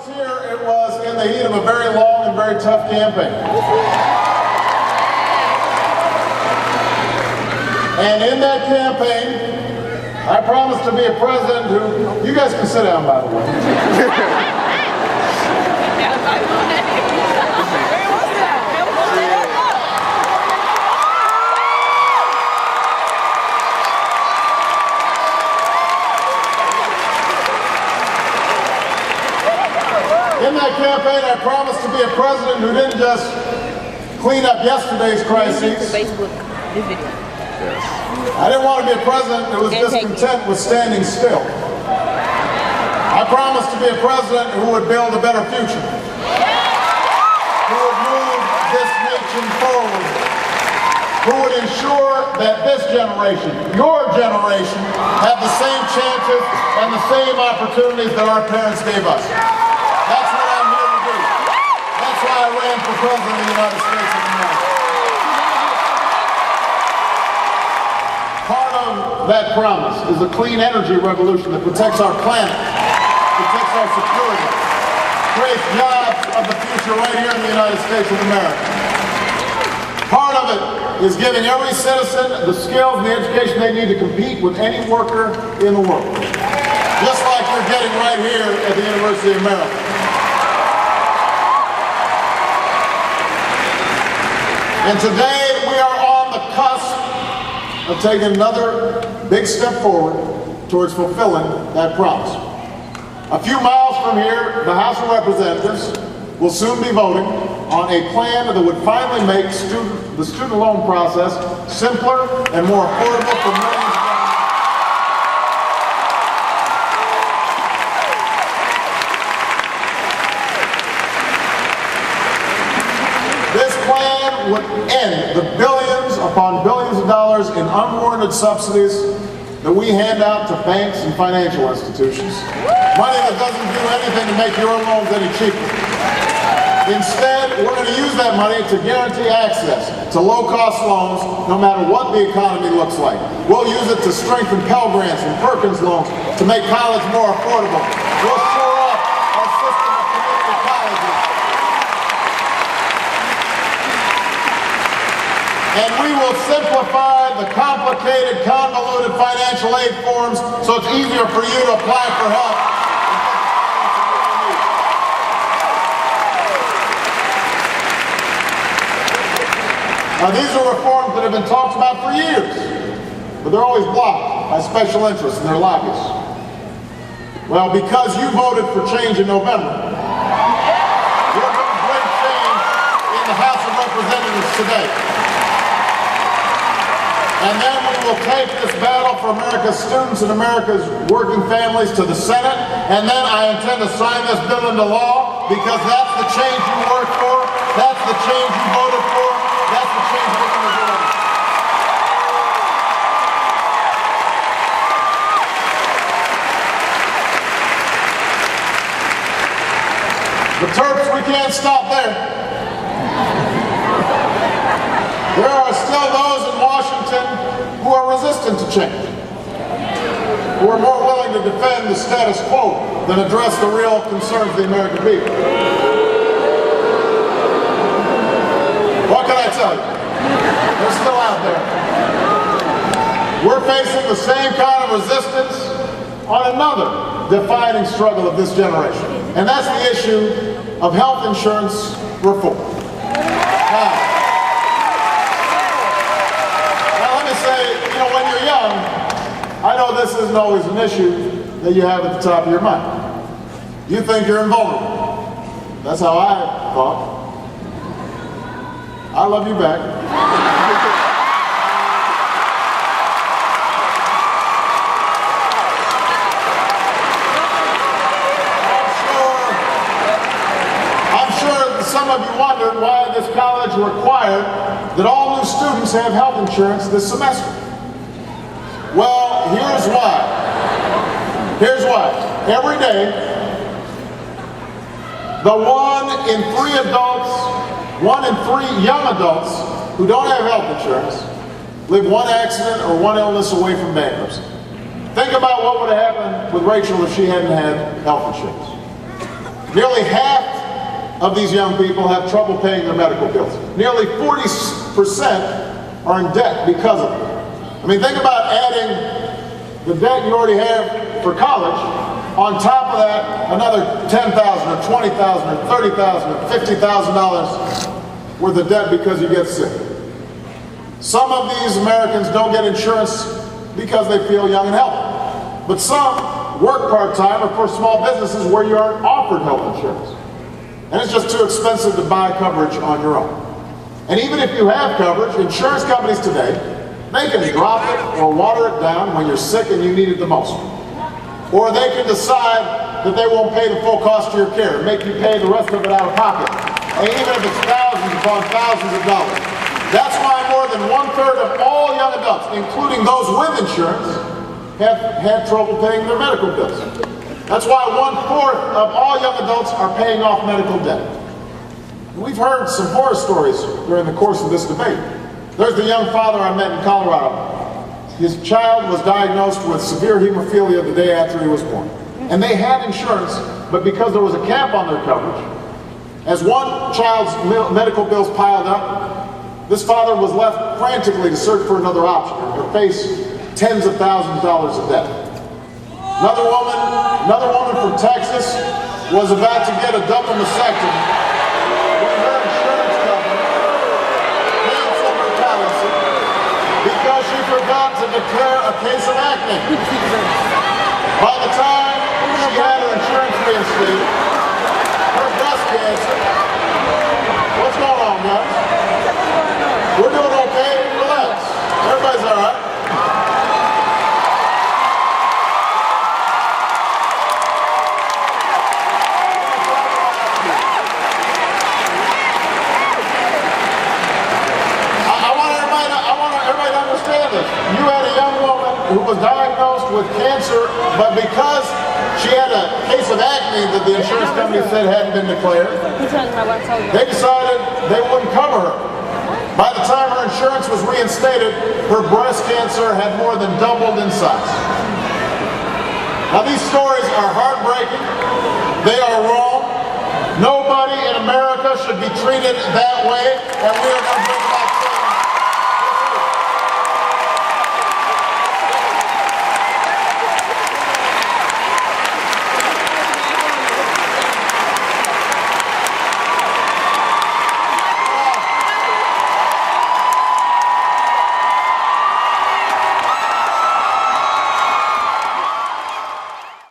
was here, it was in the heat of a very long and very tough campaign. And in that campaign, I promised to be a president who, you guys can sit down, by the way. In that campaign, I promised to be a president who didn't just clean up yesterday's crises. I didn't want to be a president who was discontent with standing still. I promised to be a president who would build a better future, who would move this nation forward, who would ensure that this generation, your generation, have the same chances and the same opportunities that our parents gave us. That's what I'm here to do. That's why I ran for president of the United States of America. Part of that promise is a clean energy revolution that protects our planet, protects our security, creates jobs of the future right here in the United States of America. Part of it is giving every citizen the skills and the education they need to compete with any worker in the world. Just like you're getting right here at the University of Maryland. And today we are on the cusp of taking another big step forward towards fulfilling that promise. A few miles from here, the House of Representatives will soon be voting on a plan that would finally make the student loan process simpler and more affordable for millions of young people. This plan would end the billions upon billions of dollars in unwarranted subsidies that we hand out to banks and financial institutions. Money that doesn't do anything to make your loans any cheaper. Instead, we're going to use that money to guarantee access to low-cost loans no matter what the economy looks like. We'll use it to strengthen Pell Grants and Perkins loans to make college more affordable. We'll shore up our system of community colleges. And we will simplify the complicated, convoluted financial aid forms so it's easier for you to apply for help. Now, these are reforms that have been talked about for years, but they're always blocked by special interests and their lobbies. Well, because you voted for change in November, we're going to bring change in the House of Representatives today. And then we will take this battle for America's students and America's working families to the Senate, and then I intend to sign this bill into law because that's the change you worked for, that's the change you voted for, that's the change we're going to do. The Terps, we can't stop there. There are still those in Washington who are resistant to change, who are more willing to defend the status quo than address the real concerns of the American people. What can I tell you? They're still out there. We're facing the same kind of resistance on another defining struggle of this generation, and that's the issue of health insurance reform. Now let me say, when you're young, I know this isn't always an issue that you have at the top of your mind. You think you're invulnerable. That's how I thought. I love you back. I'm sure some of you wondered why this college required that all new students have health insurance this semester. Well, here's why. Here's why. Every day, the 1 in 3 young adults who don't have health insurance live one accident or one illness away from bankruptcy. Think about what would have happened with Rachel if she hadn't had health insurance. Nearly half of these young people have trouble paying their medical bills. Nearly 40% are in debt because of it. I mean, think about adding the debt you already have for college, on top of that, another $10,000 or $20,000 or $30,000 or $50,000 worth of debt because you get sick. Some of these Americans don't get insurance because they feel young and healthy. But some work part-time or for small businesses where you aren't offered health insurance. And it's just too expensive to buy coverage on your own. And even if you have coverage, insurance companies today, they can drop it or water it down when you're sick and you need it the most. Or they can decide that they won't pay the full cost of your care, make you pay the rest of it out of pocket, and even if it's thousands upon thousands of dollars. That's why more than 1/3 of all young adults, including those with insurance, have had trouble paying their medical bills. That's why 1/4 of all young adults are paying off medical debt. We've heard some horror stories during the course of this debate. There's the young father I met in Colorado. His child was diagnosed with severe hemophilia the day after he was born. And they had insurance, but because there was a cap on their coverage, as one child's medical bills piled up, this father was left frantically to search for another option and to face tens of thousands of dollars of debt. Another woman from Texas was about to get a double mastectomy when her insurance company canceled her policy because she forgot to declare a case of acne. By the time she had her insurance reinstated, her breast cancer. What's going on, guys? We're doing okay. Relax. Everybody's all right. You had a young woman who was diagnosed with cancer, but because she had a case of acne that the insurance company said hadn't been declared, they decided they wouldn't cover her. By the time her insurance was reinstated, her breast cancer had more than doubled in size. Now these stories are heartbreaking. They are wrong. Nobody in America should be treated that way, and we are going to bring about